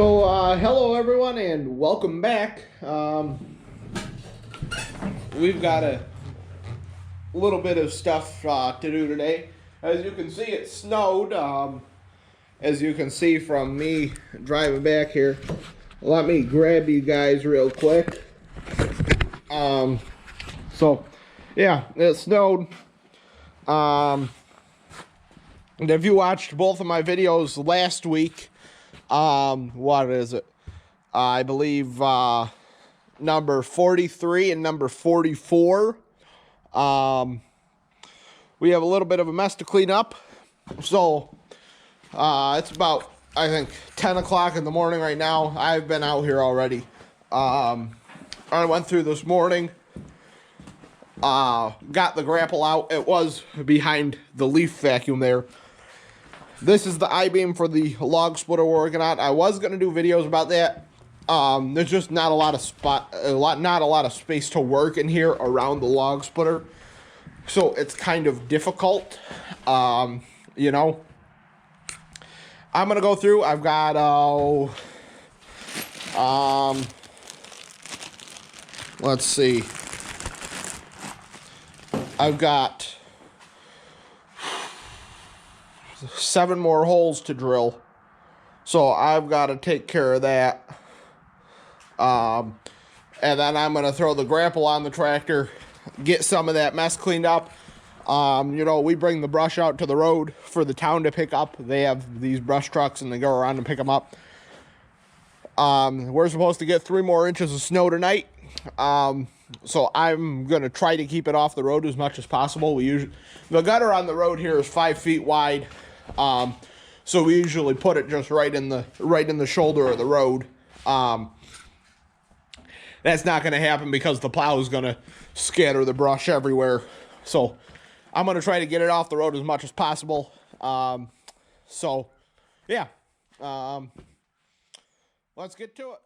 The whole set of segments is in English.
Hello everyone and welcome back. We've got a little bit of stuff to do today. As you can see, it snowed. As you can see from me driving back here. Let me grab you guys real quick. Yeah, it snowed. And if you watched both of my videos last week, what is it? I believe number 43 and number 44. We have a little bit of a mess to clean up. So it's about, I think, 10 o'clock in the morning right now. I've been out here already. I went through this morning. Got the grapple out. It was behind the leaf vacuum there. This is the I-beam for the log splitter we're working on. I was gonna do videos about that. There's just not a lot of space to work in here around the log splitter, so it's kind of difficult. You know, I'm gonna go through. I've got let's see. I've got 7 more holes to drill, so I've got to take care of that. And then I'm going to throw the grapple on the tractor, get some of that mess cleaned up. You know, we bring the brush out to the road for the town to pick up. They have these brush trucks and they go around and pick them up. We're supposed to get 3 more inches of snow tonight. So I'm going to try to keep it off the road as much as possible. The gutter on the road here is 5 feet wide. So we usually put it just right in the shoulder of the road. That's not going to happen because the plow is going to scatter the brush everywhere. So I'm going to try to get it off the road as much as possible. So yeah, let's get to it.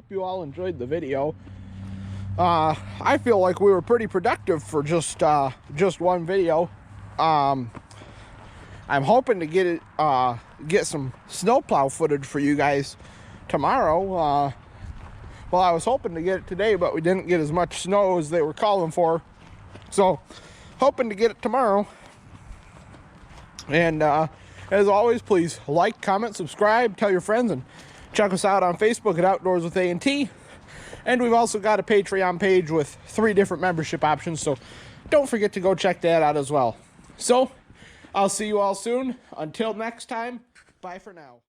hope you all enjoyed the video. I feel like we were pretty productive for just one video. I'm hoping to get some snowplow footage for you guys tomorrow. Well, I was hoping to get it today, but we didn't get as much snow as they were calling for. So, hoping to get it tomorrow. And as always, please like, comment, subscribe, tell your friends, and check us out on Facebook at Outdoors with A&T. And we've also got a Patreon page with 3 different membership options, so don't forget to go check that out as well. So, I'll see you all soon. Until next time, bye for now.